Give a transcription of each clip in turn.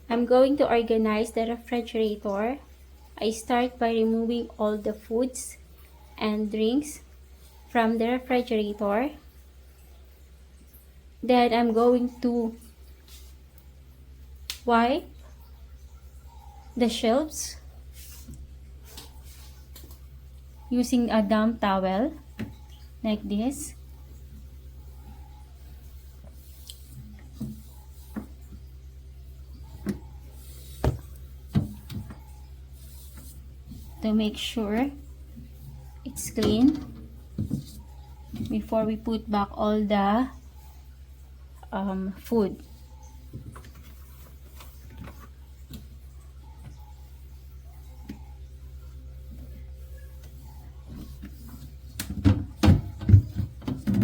I'm going to organize the refrigerator. I start by removing all the foods and drinks from the refrigerator. Then I'm going to wipe the shelves using a damp towel like this. To make sure it's clean before we put back all the food.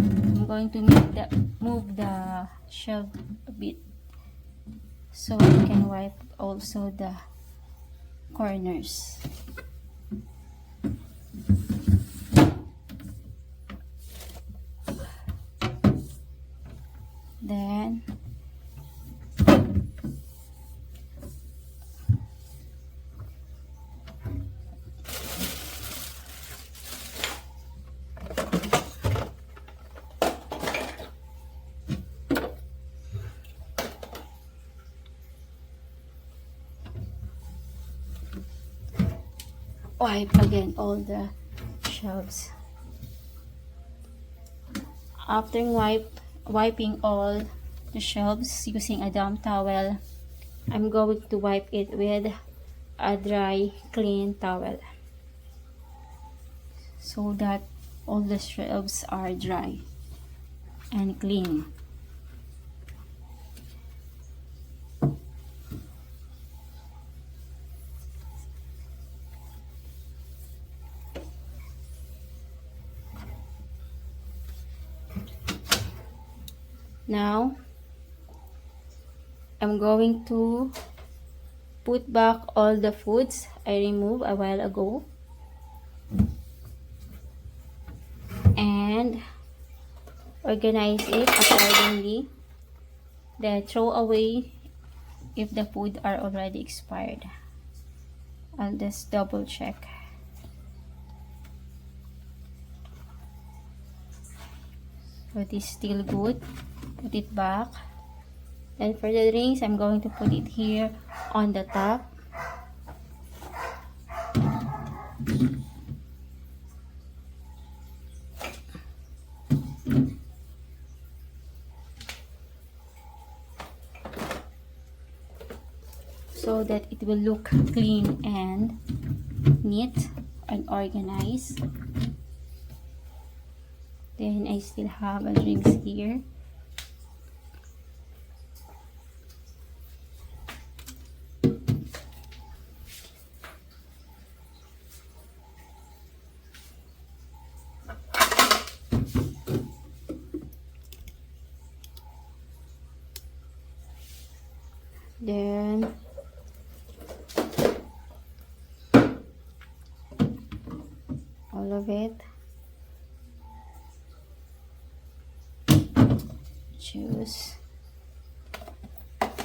I'm going to move the shelf a bit so I can wipe also the corners. Then wipe again all the shelves. After wiping all the shelves using a damp towel, I'm going to wipe it with a dry, clean towel so that all the shelves are dry and clean. Now, I'm going to put back all the foods I removed a while ago and organize it accordingly. Then throw away if the food are already expired. I'll just double check. So it is still good. Put it back. And for the drinks, I'm going to put it here on the top. So that it will look clean and neat and organized. Then I still have a drinks here. Then all of it. Choose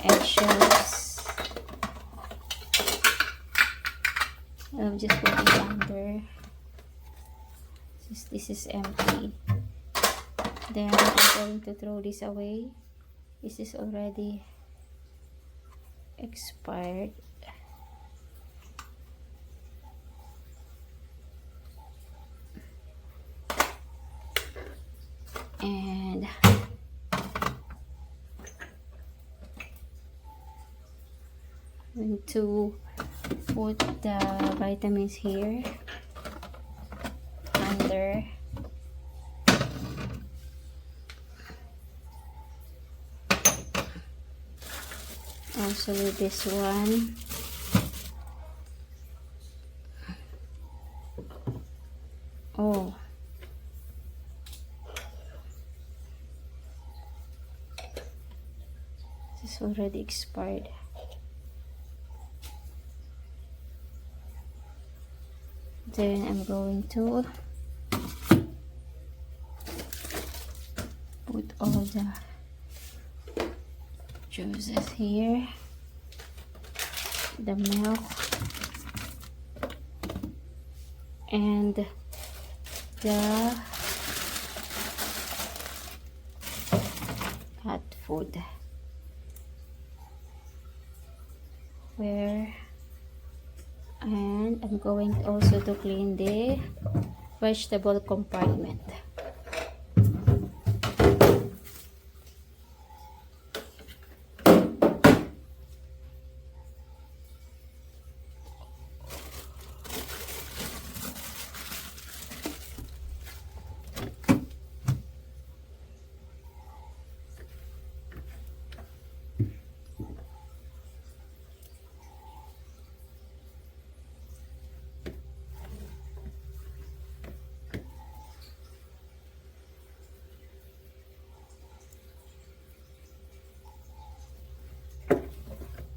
eggshells. I'll just put it under. Since this is empty. Then I'm going to throw this away. This is already expired. And I'm going to put the vitamins here under. Also with this one. Oh, this is already expired. Then I'm going to put all the juices here. the milk and the cat food, and I'm going also to clean the vegetable compartment.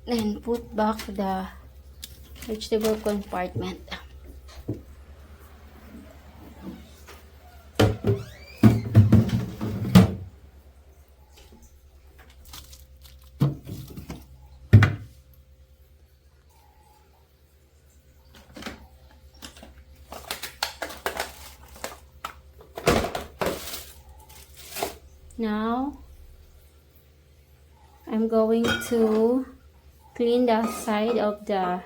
Then put back the vegetable compartment. Now I'm going to clean the side of the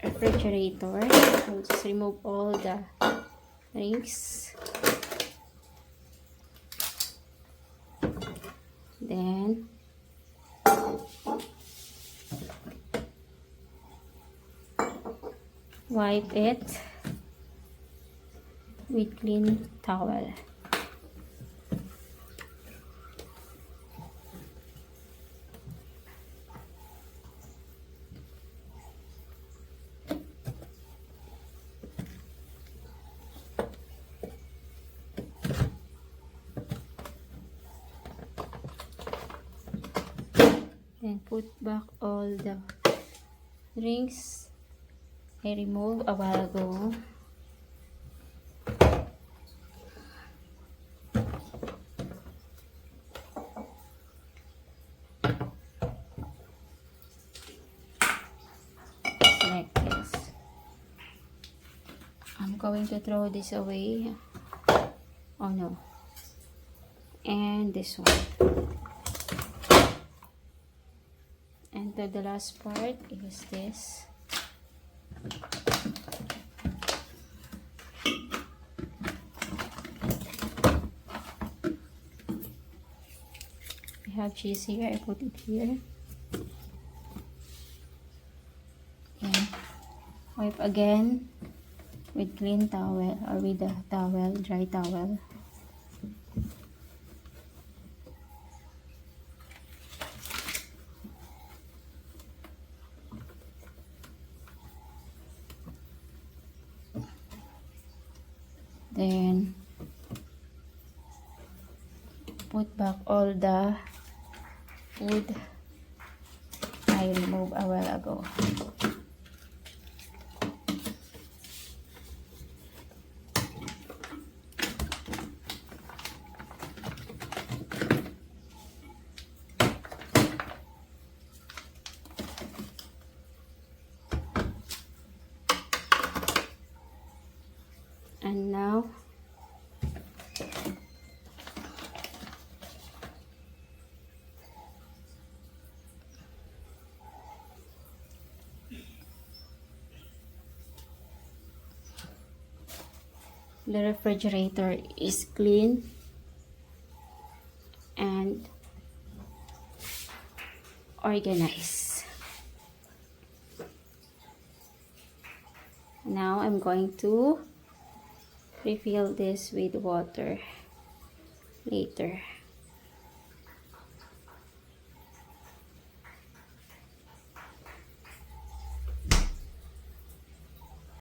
refrigerator. I'll just remove all the rings. Then wipe it with clean towel. Then put back all the rings I removed a while ago. Like this. I'm going to throw this away. Oh no. And this one. And the last part is this. I have cheese here. I put it here. And wipe again with clean towel or with a towel, dry towel. Then put back all the food I removed a while ago. And now the refrigerator is clean and organized. Now I'm going to refill this with water later.